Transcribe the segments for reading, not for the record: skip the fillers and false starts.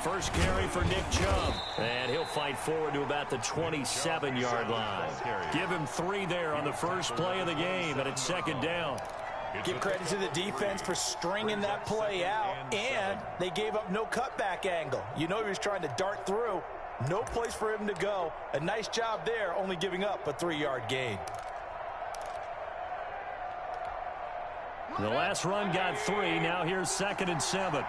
First carry for Nick Chubb, and he'll fight forward to about the 27-yard line. Give him 3 there on the first play of the game, and it's second down. Give credit to the defense for stringing that play out, and they gave up no cutback angle. You know he was trying to dart through. No place for him to go. A nice job there, only giving up a 3-yard gain. The last run got 3. Now here's 2nd and 7.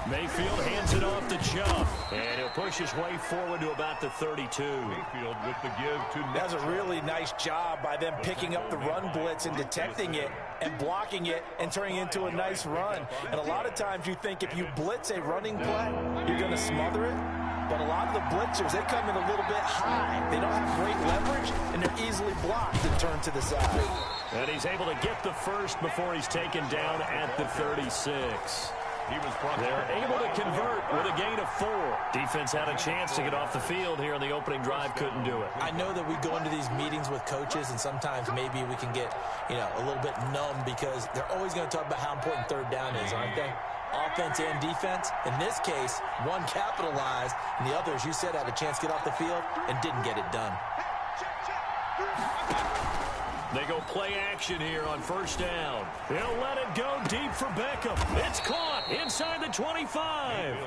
Mayfield hands it off to Chubb, and he'll push his way forward to about the 32. Mayfield with the give to Nick. That's a really nice job by them picking up the run blitz and detecting it and blocking it and turning it into a nice run. And a lot of times you think if you blitz a running play, you're going to smother it. But a lot of the blitzers, they come in a little bit high. They don't have great leverage, and they're easily blocked and turned to the side. And he's able to get the first before he's taken down at the 36. They're able to convert with a gain of 4. Defense had a chance to get off the field here in the opening drive, couldn't do it. I know that we go into these meetings with coaches, and sometimes maybe we can get, a little bit numb because they're always going to talk about how important third down is, aren't they? Offense and defense. In this case, one capitalized, and the other, as you said, had a chance to get off the field and didn't get it done. They go play action here on first down. He'll let it go deep for Beckham. It's caught inside the 25.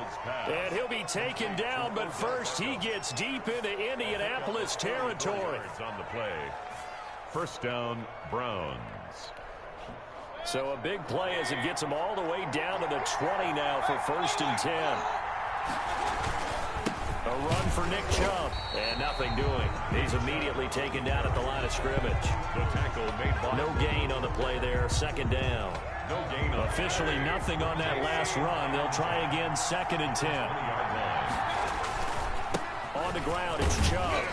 And he'll be taken down, but first he gets deep into Indianapolis territory. On the play. First down, Browns. So a big play as it gets him all the way down to the 20 now for 1st and 10. A run for Nick Chubb, and nothing doing. He's immediately taken down at the line of scrimmage. The tackle made by no gain on the play there, 2nd down. No gain on officially nothing on that last run. They'll try again, 2nd and 10. On the ground, it's Chubb.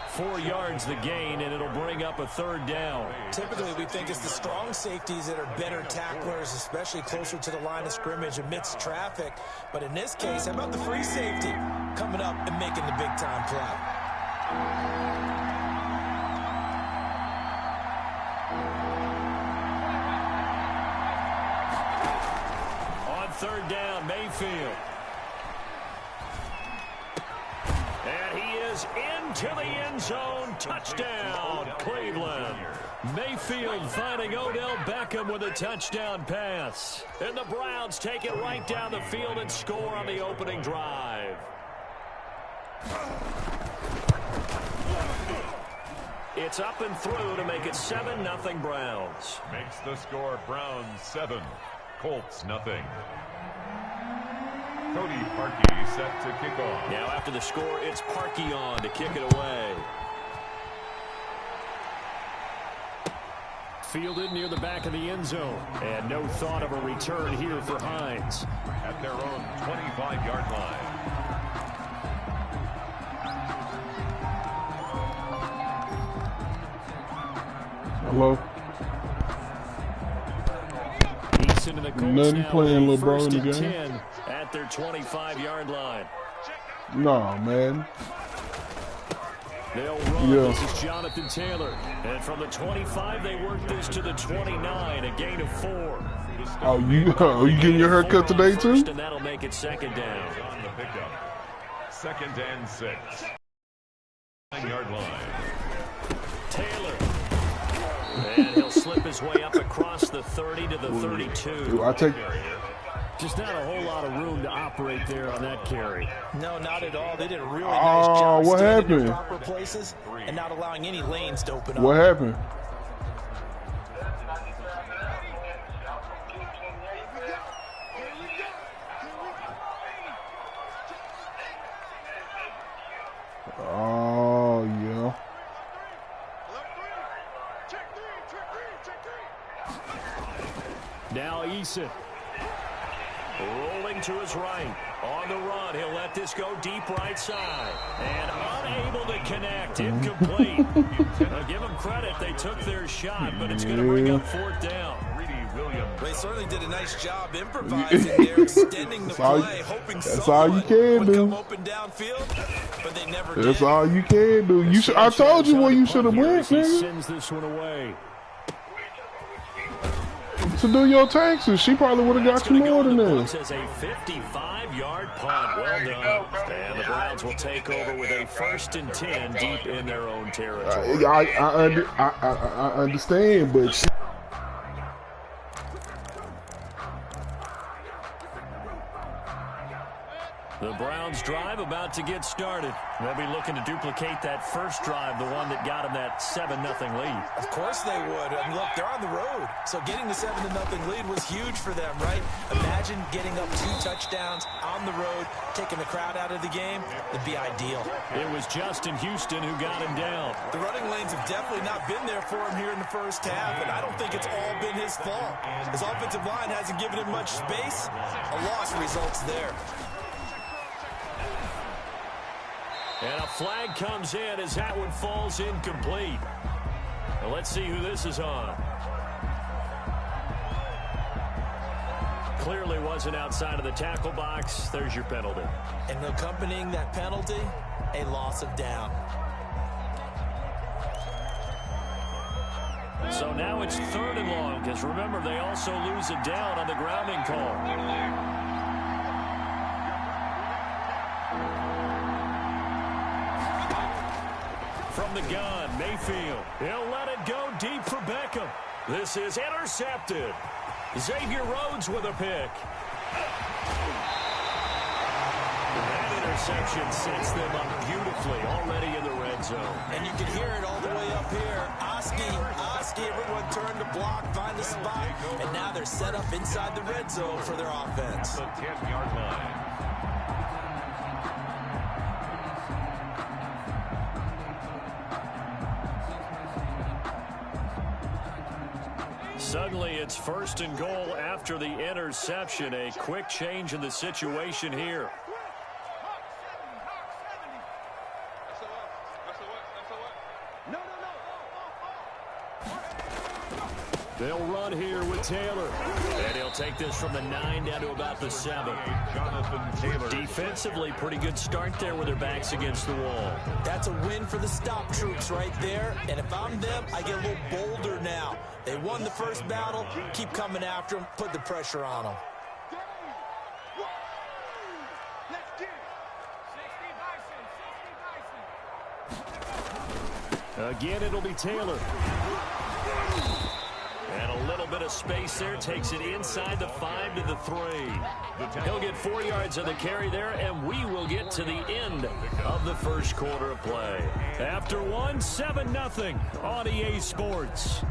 4 yards the gain, and it'll bring up a 3rd down. Typically, we think it's the strong safeties that are better tacklers, especially closer to the line of scrimmage amidst traffic. But in this case, how about the free safety coming up and making the big-time play? On 3rd down, Mayfield. And he is into the end zone. Touchdown, Cleveland. Mayfield finding Odell Beckham with a touchdown pass. And the Browns take it right down the field and score on the opening drive. It's up and through to make it 7-0 Browns. Makes the score Browns 7, Colts nothing. Cody Parkey set to kick off. Now after the score, it's Parkey on to kick it away. Fielded near the back of the end zone. And no thought of a return here for Hines. At their own 25-yard line. Hello? Eason and the Colts Nothing now playing, little bro, first in the and game. 10 at their 25-yard line. Nah, man. They'll run. Yeah. This is Jonathan Taylor. And from the 25, they work this to the 29, a gain of 4. Oh, you getting your haircut today, too? And that'll make it 2nd down. On the pickup. 2nd and 6. 9-yard line. Taylor. And he'll slip his way up across the 30 to the 32. I take... Just not a whole lot of room to operate there on that carry. No, not at all. They did a really nice job what standing in happened? proper places and not allowing any lanes to open up. What happened? Oh, yeah. Now Eason. Rolling to his right. On the run, he'll let this go deep right side. And unable to connect. Incomplete. I'll give them credit. They took their shot, but it's going to bring up 4th down. Williams. They certainly did a nice job improvising there, extending the play, hoping that's all you can would do. come open downfield, but they never did. That's all you can do. You I told you where you should have went, He nigga. sends this one away. To do your taxes, she probably would have got you more than this. As a 55-yard punt. Well done. And the Browns will take over with a 1st and 10 deep in their own territory. I understand, but The Browns drive about to get started. They'll be looking to duplicate that first drive, the one that got them that 7-0 lead. Of course they would. I mean, look, they're on the road. So getting the 7-0 lead was huge for them, right? Imagine getting up 2 touchdowns on the road, taking the crowd out of the game. It'd be ideal. It was Justin Houston who got him down. The running lanes have definitely not been there for him here in the first half, and I don't think it's all been his fault. His offensive line hasn't given him much space. A loss results there. And a flag comes in as that one falls incomplete. Well, let's see who this is on. Clearly wasn't outside of the tackle box. There's your penalty. And accompanying that penalty, a loss of down. So now it's 3rd and long, because remember, they also lose a down on the grounding call. From the gun, Mayfield. He'll let it go deep for Beckham. This is intercepted. Xavier Rhodes with a pick. That interception sets them up beautifully already in the red zone. And you can hear it all the way up here. Oski, everyone turned to block, find a spot, and now they're set up inside the red zone for their offense. The 10-yard line. Suddenly, it's 1st and goal after the interception. A quick change in the situation here. They'll run here with Taylor. And he'll take this from the 9 down to about the 7. Jonathan Taylor. Defensively, pretty good start there with their backs against the wall. That's a win for the stop troops right there. And if I'm them, I get a little bolder now. They won the first battle. Keep coming after them. Put the pressure on them. Again, it'll be Taylor. And a little bit of space there. Takes it inside the 5 to the 3. He'll get 4 yards on the carry there, and we will get to the end of the first quarter of play. After 7-0 on EA Sports.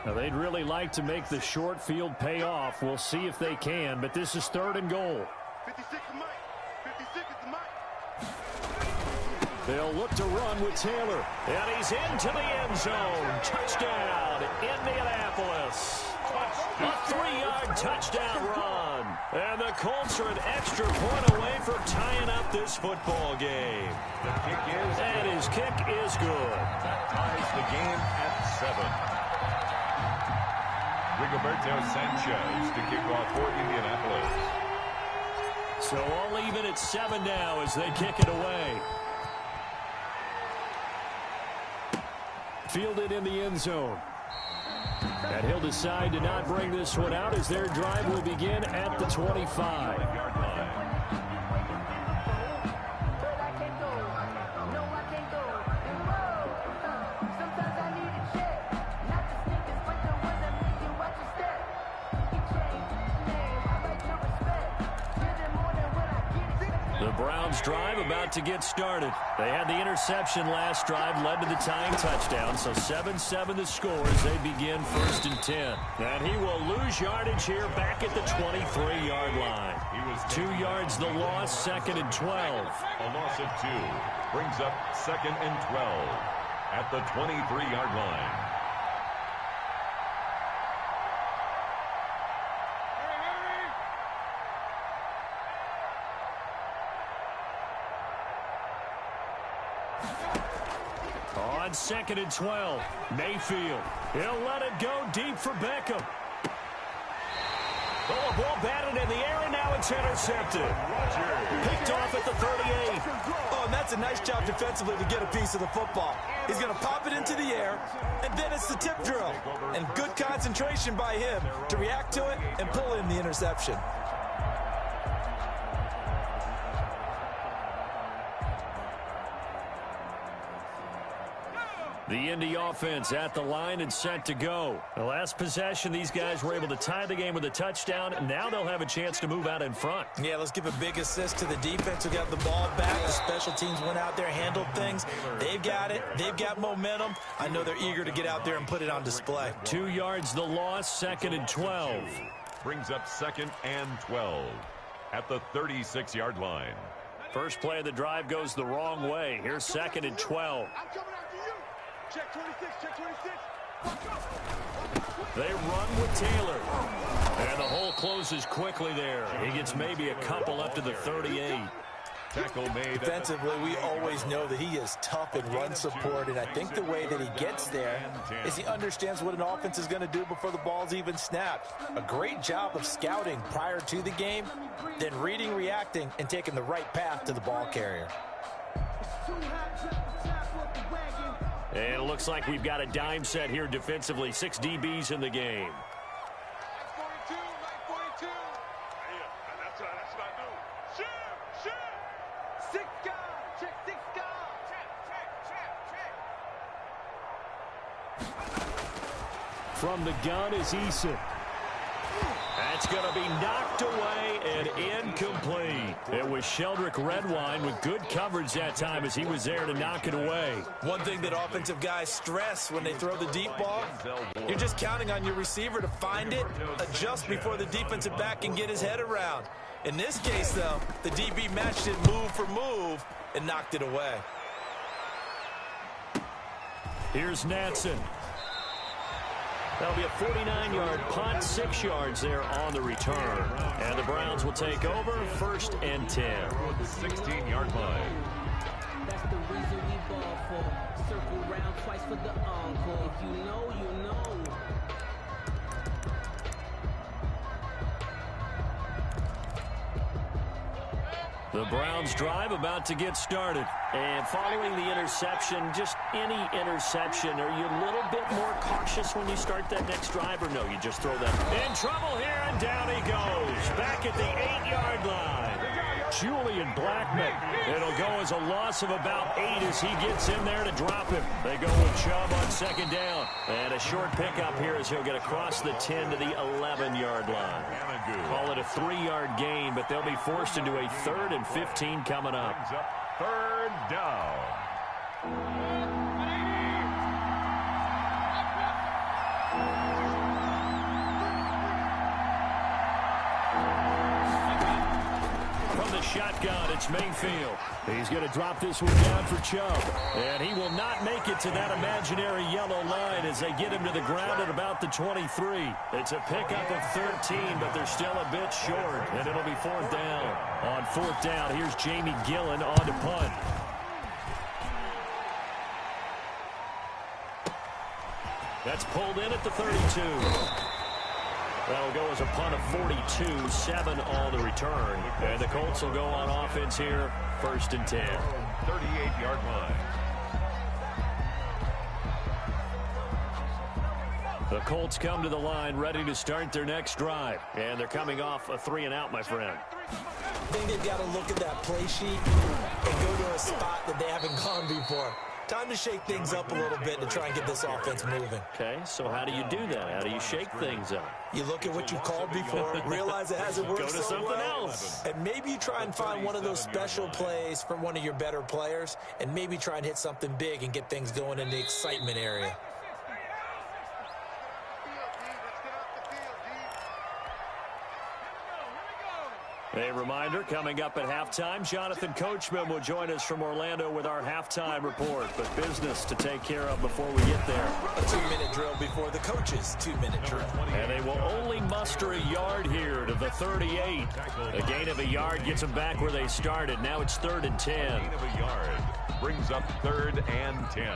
Now, they'd really like to make the short field pay off. We'll see if they can, but this is 3rd and goal. They'll look to run with Taylor. And he's into the end zone. Touchdown, Indianapolis. A 3-yard touchdown run. And the Colts are an extra point away from tying up this football game. The kick is And his kick is good. That ties the game at 7. Rigoberto Sanchez to kick off for Indianapolis. So all even at 7 now as they kick it away. Fielded in the end zone. And he'll decide to not bring this one out as their drive will begin at the 25. The Browns drive about to get started. They had the interception last drive, led to the tying touchdown, so 7-7 the score as they begin 1st and 10. And he will lose yardage here back at the 23-yard line. 2 yards the loss, 2nd and 12. A loss of 2 brings up 2nd and 12 at the 23-yard line. On 2nd and 12, Mayfield. He'll let it go deep for Beckham. Oh, a ball batted in the air, and now it's intercepted. Picked off at the 38. Oh, and that's a nice job defensively to get a piece of the football. He's going to pop it into the air, and then it's the tip drill. And good concentration by him to react to it and pull in the interception. The Indy offense at the line and set to go. The last possession, these guys were able to tie the game with a touchdown, and now they'll have a chance to move out in front. Yeah, let's give a big assist to the defense who got the ball back. The special teams went out there, handled things. They've got it. They've got momentum. I know they're eager to get out there and put it on display. 2 yards the loss, 2nd and 12. Brings up 2nd and 12 at the 36-yard line. First play of the drive goes the wrong way. Here's 2nd and 12. Check 26, check 26. They run with Taylor. And the hole closes quickly there. He gets maybe a couple up to the 38. Tackle made. Defensively, we always know that he is tough in run support, and I think the way that he gets there is he understands what an offense is going to do before the ball's even snapped. A great job of scouting prior to the game, then reading, reacting, and taking the right path to the ball carrier. And it looks like we've got a dime set here defensively. 6 DBs in the game. 942, 942. Yeah, that's what I do. Shoot. 6 guys, check 6 guys. Check. From the gun is Eason. That's going to be knocked away and incomplete. It was Sheldrick Redwine with good coverage that time as he was there to knock it away. One thing that offensive guys stress when they throw the deep ball, you're just counting on your receiver to find it, adjust before the defensive back can get his head around. In this case, though, the DB matched it move for move and knocked it away. Here's Natson. That'll be a 49-yard punt, 6 yards there on the return. And the Browns will take over, 1st and 10. 16-yard line. That's the reason we ball for. Circle round twice for the encore. If you know, you know. The Browns drive about to get started. And following the interception, just any interception, are you a little bit more cautious when you start that next drive, or no, you just throw that? In trouble here, and down he goes. Back at the 8-yard line. Julian Blackman. It'll go as a loss of about 8 as he gets in there to drop him. They go with Chubb on 2nd down. And a short pickup here as he'll get across the 10 to the 11-yard line. Call it a 3-yard gain, but they'll be forced into a 3rd and 15 coming up. 3rd down. Shotgun, it's Mayfield. He's going to drop this one down for Chubb. And he will not make it to that imaginary yellow line as they get him to the ground at about the 23. It's a pickup of 13, but they're still a bit short, and it'll be 4th down. On 4th down, here's Jamie Gillen on to punt. That's pulled in at the 32. That'll go as a punt of 42, 7 on the return. And the Colts will go on offense here, 1st and 10. 38-yard line. The Colts come to the line ready to start their next drive. And they're coming off a 3-and-out, my friend. I think they've got to look at that play sheet and go to a spot that they haven't gone before. Time to shake things up a little bit to try and get this offense moving. Okay, so how do you do that? How do you shake things up? You look at what you called before, realize it hasn't worked Go to so something well, else. and maybe you try and find one of those special plays from one of your better players, and maybe try and hit something big and get things going in the excitement area. A reminder, coming up at halftime, Jonathan Coachman will join us from Orlando with our halftime report. But business to take care of before we get there. A 2-minute drill before the coach's 2-minute drill. And they will only muster a yard here to the 38. A gain of a yard gets them back where they started. Now it's 3rd and 10. Gain of a yard brings up 3rd and 10.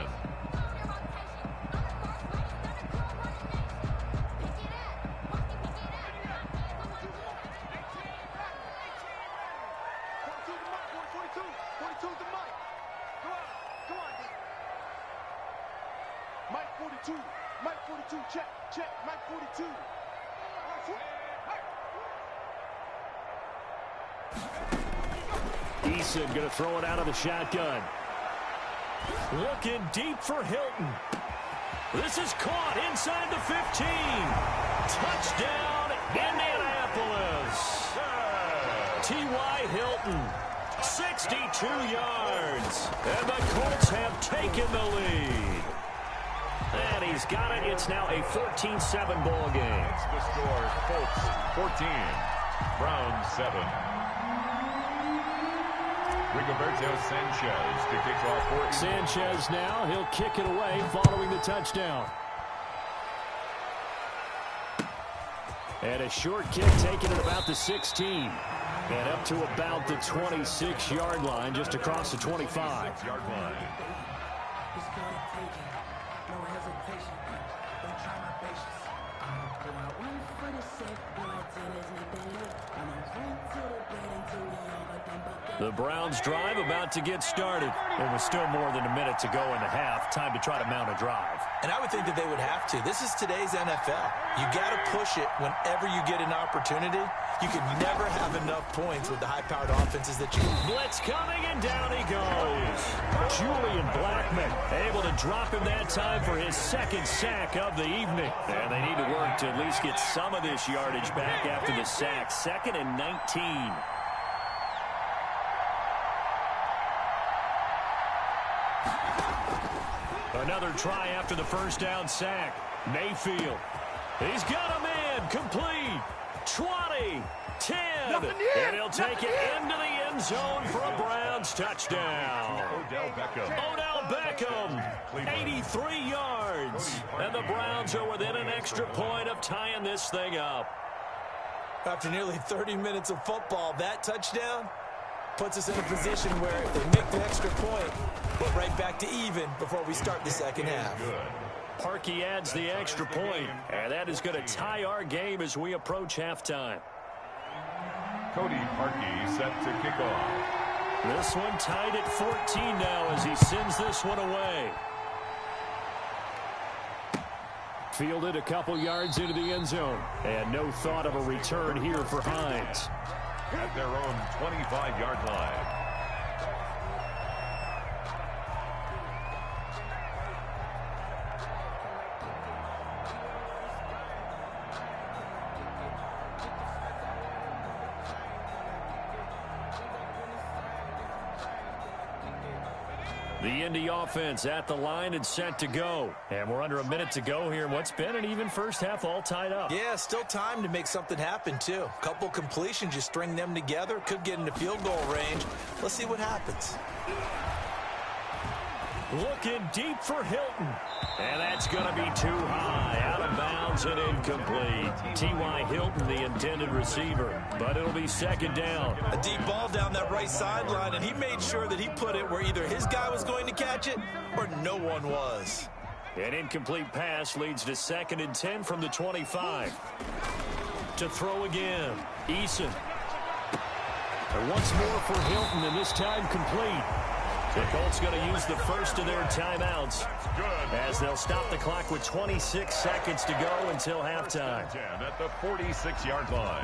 Mike 42, check, Mike 42. Eason going to throw it out of the shotgun. Looking deep for Hilton. This is caught inside the 15. Touchdown, Indianapolis. T.Y. Hilton, 62 yards. And the Colts have taken the lead. And he's got it. It's now a 14-7 ball game. That's the score. Colts 14, Browns 7. Rigoberto Sanchez to kick off for Sanchez now. He'll kick it away following the touchdown. And a short kick taken at about the 16. And up to about the 26-yard line, just across the 25-yard line. The Browns drive about to get started. There was still more than a minute to go in the half. Time to try to mount a drive. And I would think that they would have to. This is today's NFL. You got to push it whenever you get an opportunity. You can never have enough points with the high-powered offenses that you... Blitz coming, and down he goes. Julian Blackmon able to drop him that time for his 2nd sack of the evening. And they need to work to at least get some of this yardage back after the sack. 2nd and 19. Another try after the first down sack. Mayfield. He's got a man. Complete. 20. 10. And he'll take it into the end zone for a Browns touchdown. Odell Beckham. 83 yards. And the Browns are within an extra point of tying this thing up. After nearly 30 minutes of football, that touchdown puts us in a position where if they make the extra point, we're right back to even before we start the second half. Parkey adds the extra point, and that is going to tie our game as we approach halftime. Cody Parkey set to kick off. This one tied at 14 now as he sends this one away. Fielded a couple yards into the end zone, and no thought of a return here for Hines. At their own 25-yard line. The Indy offense at the line and set to go. And we're under a minute to go here. What's been an even first half all tied up. Yeah, still time to make something happen, too. Couple completions, you string them together. Could get into field goal range. Let's see what happens. Looking deep for Hilton. And that's going to be too high. Out of bounds and incomplete. T.Y. Hilton, the intended receiver. But it'll be 2nd down. A deep ball down that right sideline, and he made sure that he put it where either his guy was going to catch it or no one was. An incomplete pass leads to 2nd and 10 from the 25. To throw again. Eason. And once more for Hilton, and this time complete. The Colts going to use the first of their timeouts as they'll stop the clock with 26 seconds to go until halftime. At the 46-yard line.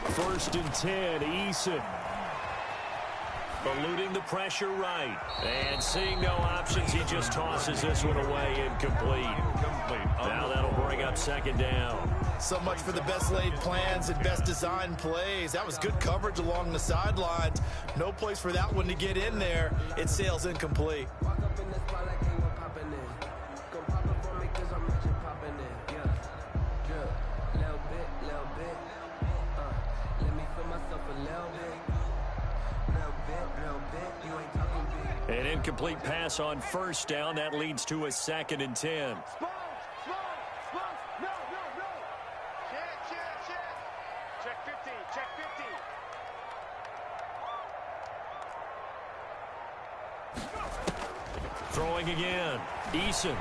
First and 10, Eason. Eluding the pressure right. And seeing no options, he just tosses this one away incomplete. Now that'll bring up second down. So much for the best laid plans and best designed plays. That was good coverage along the sidelines. No place for that one to get in there. It sails incomplete. An incomplete pass on first down. That leads to a 2nd and 10. Check 15, check 15. Throwing again. Eason.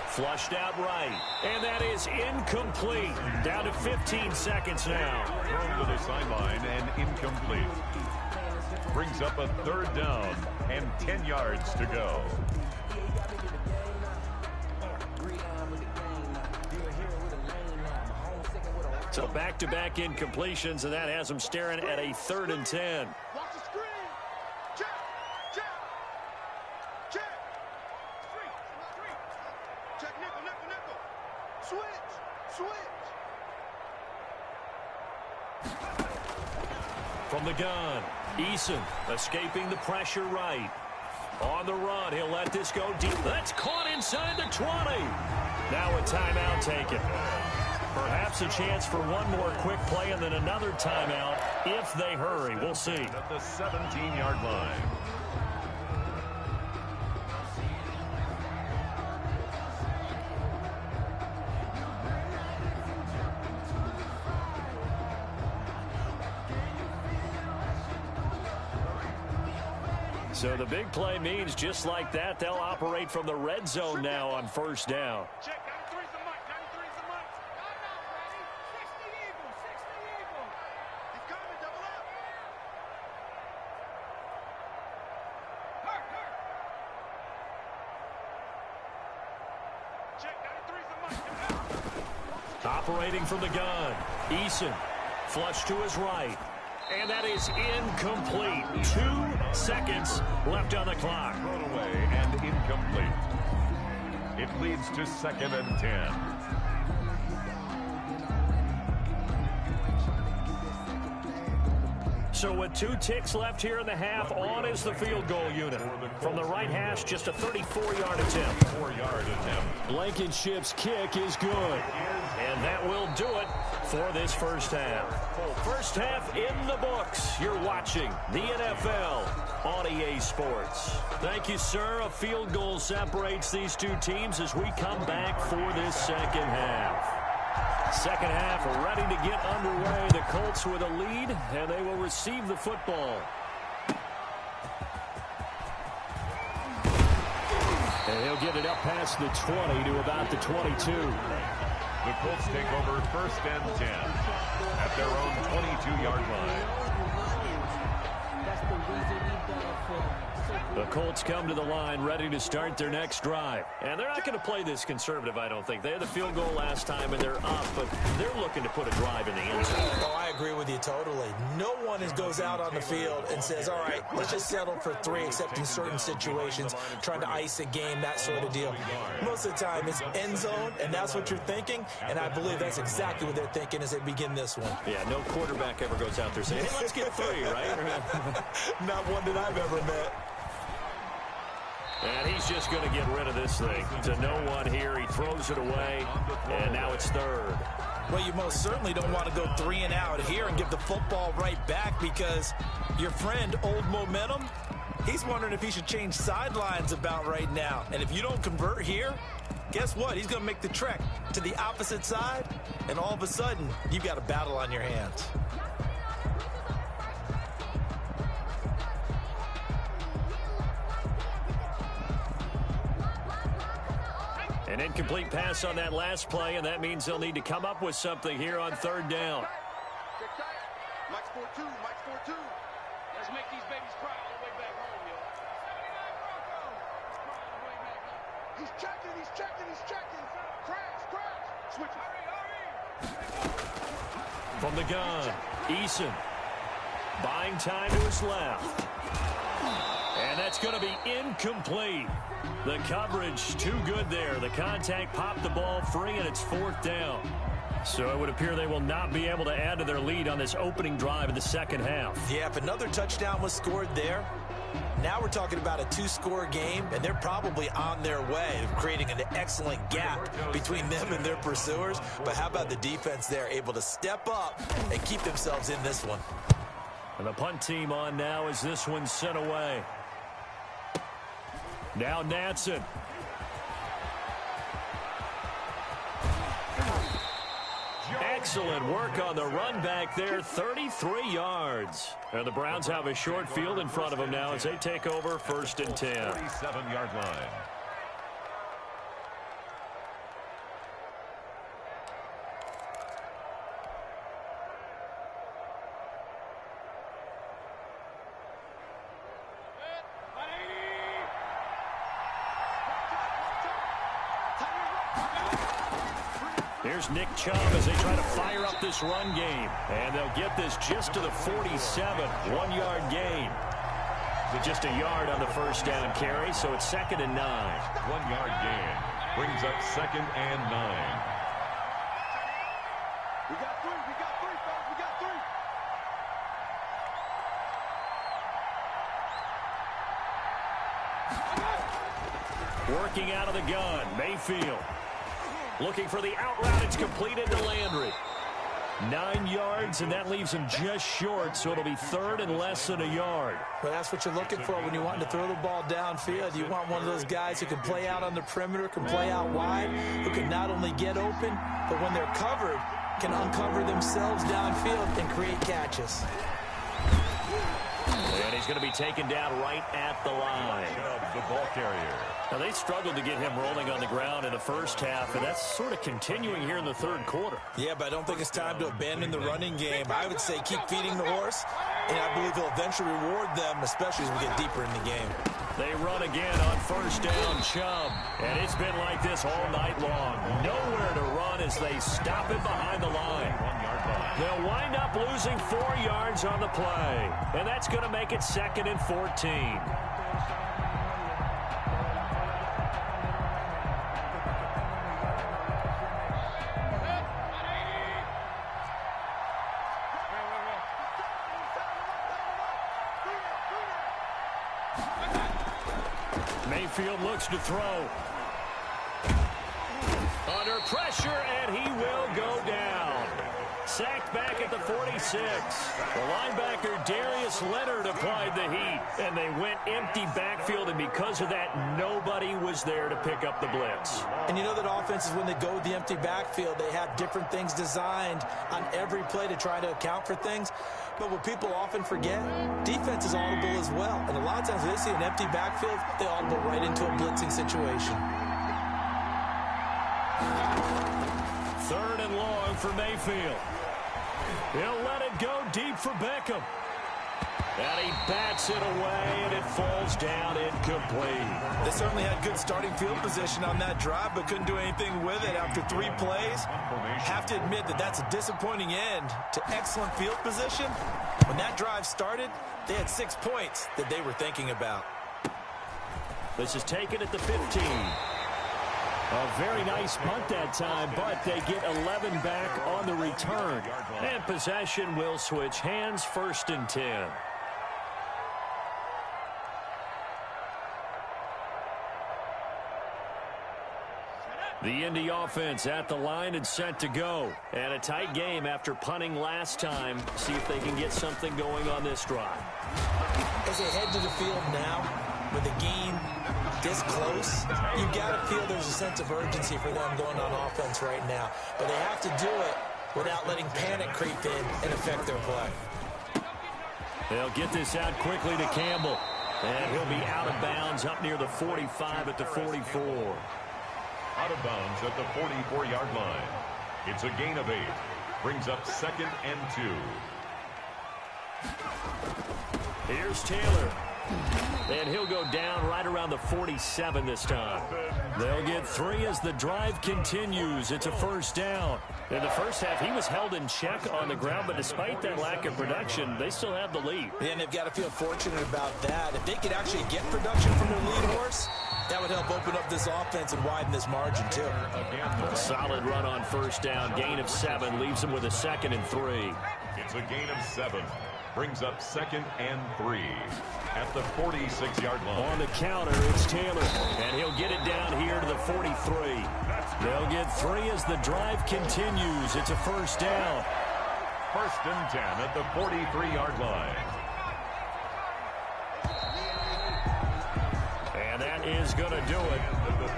Flushed out right. And that is incomplete. Down to 15 seconds now. Thrown to the sideline and incomplete. Brings up a 3rd down and 10 yards to go. So back-to-back incompletions, and that has them staring at a 3rd and 10. Watch the screen. Check, check, check. Check nickel, nickel, nickel. Switch, switch. From the gun, Eason escaping the pressure right. On the run, he'll let this go deep. That's caught inside the 20. Now a timeout taken. Perhaps a chance for one more quick play and then another timeout if they hurry. We'll see. At the 17-yard line. So the big play means just like that, they'll operate from the red zone now on first down. Check, 93's the mic, 93's the mic. I'm not ready. 60 Eagle, 60 Eagle. He's coming, double up. Hurt. Check, 93's the mic. Operating from the gun, Eason flush to his right. And that is incomplete. 2 seconds left on the clock. Thrown away and incomplete. It leads to 2nd and 10. So with 2 ticks left here in the half, on is the field goal unit. From the right hash, just a 34-yard attempt. 4-yard attempt. Blankenship's kick is good. And that will do it for this first half. First half in the books. You're watching the NFL on EA Sports. Thank you, sir. A field goal separates these 2 teams as we come back for this second half. Second half ready to get underway. The Colts with a lead, and they will receive the football. And he'll get it up past the 20 to about the 22. The Colts take over 1st and 10 at their own 22-yard line. The Colts come to the line ready to start their next drive. And they're not going to play this conservative, I don't think. They had the field goal last time, and they're up, but they're looking to put a drive in the end zone. Oh, I agree with you totally. No one goes out on the field and says, all right, let's just settle for 3, except in certain situations, trying to ice a game, that sort of deal. Most of the time, it's end zone, and that's what you're thinking, and I believe that's exactly what they're thinking as they begin this one. Yeah, no quarterback ever goes out there saying, hey, let's get 3, right? Not one that I've ever met. And he's just going to get rid of this thing to no one here. He throws it away, and now it's 3rd. Well, you most certainly don't want to go 3 and out here and give the football right back because your friend, Old Momentum, he's wondering if he should change sidelines about right now. And if you don't convert here, guess what? He's going to make the trek to the opposite side, and all of a sudden, you've got a battle on your hands. An incomplete pass on that last play, and that means they'll need to come up with something here on 3rd down. Mike's 4-2, Mike's 4-2. Let's make these babies cry all the way back home, yo. 79 Broncos. He's checking, he's checking, he's checking. Crash. Switch. Hurry. From the gun, Eason Buying time to his left. And that's going to be incomplete. The coverage too good there. The contact popped the ball free, and it's 4th down. So it would appear they will not be able to add to their lead on this opening drive in the second half. Yeah, if another touchdown was scored there, now we're talking about a 2-score game, and they're probably on their way of creating an excellent gap between them and their pursuers. But how about the defense there, able to step up and keep themselves in this one? And the punt team on now as this one's sent away. Now Natson. Excellent work on the run back there, 33 yards. And the Browns have a short field in front of them now as they take over 1st and 10. 47-yard line. Here's Nick Chubb as they try to fire up this run game. And they'll get this just to the 47, 1-yard gain. Just a yard on the first down carry, so it's 2nd and 9. 1-yard gain brings up 2nd and 9. We got 3, fellas, we got 3. Working out of the gun, Mayfield. Looking for the out route. It's completed to Landry. 9 yards, and that leaves him just short, so it'll be 3rd and less than a yard. Well, that's what you're looking for when you want to throw the ball downfield. You want one of those guys who can play out on the perimeter, can play out wide, who can not only get open, but when they're covered, can uncover themselves downfield and create catches. And he's going to be taken down right at the line. The ball carrier. Now, they struggled to get him rolling on the ground in the first half, and that's sort of continuing here in the 3rd quarter. Yeah, but I don't think it's time to abandon the running game. I would say keep feeding the horse, and I believe he'll eventually reward them, especially as we get deeper in the game. They run again on 1st down, Chubb. And it's been like this all night long. Nowhere to run as they stop him behind the line. 1-yard line. They'll wind up losing 4 yards on the play. And that's going to make it 2nd and 14. Mayfield looks to throw. Under pressure, and he will go down. Sacked back at the 46. The linebacker, Darius Leonard, applied the heat, and they went empty backfield, and because of that, nobody was there to pick up the blitz. And you know that offenses, when they go with the empty backfield, they have different things designed on every play to try to account for things. But what people often forget, defense is audible as well. And a lot of times when they see an empty backfield, they audible right into a blitzing situation. 3rd and long for Mayfield. He'll let it go deep for Beckham. And he bats it away, and it falls down incomplete. They certainly had good starting field position on that drive, but couldn't do anything with it after 3 plays. Have to admit that that's a disappointing end to excellent field position. When that drive started, they had 6 points that they were thinking about. This is taken at the 15. A very nice punt that time, but they get 11 back on the return. And possession will switch hands, 1st and 10. The Indy offense at the line and set to go. And a tight game after punting last time. See if they can get something going on this drive. As they head to the field now, with the game this close, you've got to feel there's a sense of urgency for them going on offense right now. But they have to do it without letting panic creep in and affect their play. They'll get this out quickly to Campbell. And he'll be out of bounds up near the 45 at the 44. Out of bounds at the 44-yard line. It's a gain of 8. Brings up 2nd and 2. Here's Taylor. And he'll go down right around the 47 this time. They'll get 3 as the drive continues. It's a first down. In the first half, he was held in check on the ground, but despite that lack of production, they still have the lead. And they've got to feel fortunate about that. If they could actually get production from their lead horse, that would help open up this offense and widen this margin, too. A solid run on first down. Gain of 7 leaves them with a 2nd and 3. It's a gain of 7. Brings up 2nd and 3 at the 46-yard line. On the counter, it's Taylor, and he'll get it down here to the 43. They'll get 3 as the drive continues. It's a first down. 1st and 10 at the 43-yard line. And that is going to do it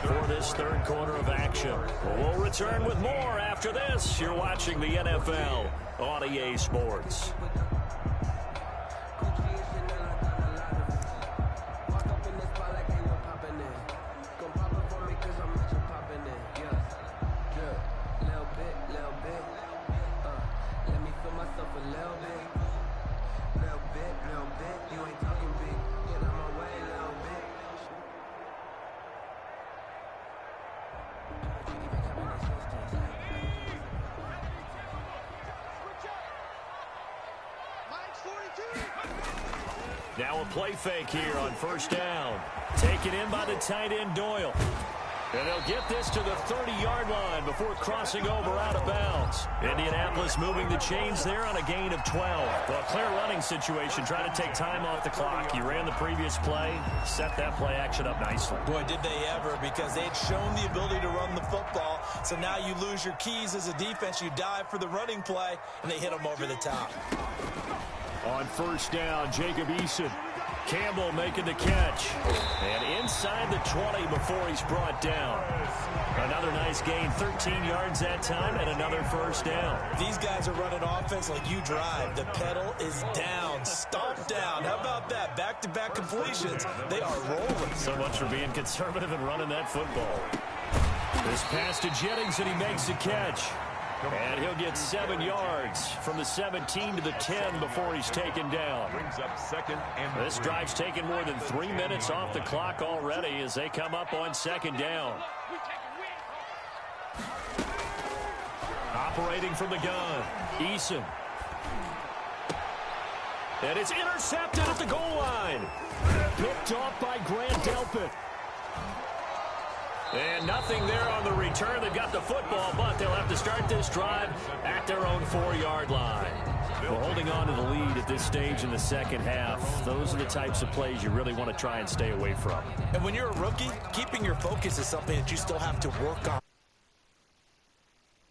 for this third quarter of action. We'll return with more after this. You're watching the NFL on EA Sports. Now a play fake here on first down. Taken in by the tight end Doyle. And they'll get this to the 30-yard line before crossing over out of bounds. Indianapolis moving the chains there on a gain of 12. Well, a clear running situation, trying to take time off the clock. You ran the previous play, set that play action up nicely. Boy, did they ever, because they'd shown the ability to run the football. So now you lose your keys as a defense. You dive for the running play, and they hit them over the top. On first down, Jacob Eason. Campbell making the catch. And inside the 20 before he's brought down. Another nice gain, 13 yards that time, and another first down. These guys are running offense like you drive. The pedal is down, stomp down. How about that? Back-to-back completions. They are rolling. So much for being conservative and running that football. This pass to Jennings, and he makes the catch. And he'll get 7 yards from the 17 to the 10 before he's taken down. Brings up 2nd and 3. This drive's taken more than 3 minutes off the clock already as they come up on 2nd down. Operating from the gun, Eason. And it's intercepted at the goal line. Picked off by Grant Delpit. And nothing there on the return. They've got the football, but they'll have to start this drive at their own 4-yard line. We're holding on to the lead at this stage in the second half. Those are the types of plays you really want to try and stay away from. And when you're a rookie, keeping your focus is something that you still have to work on.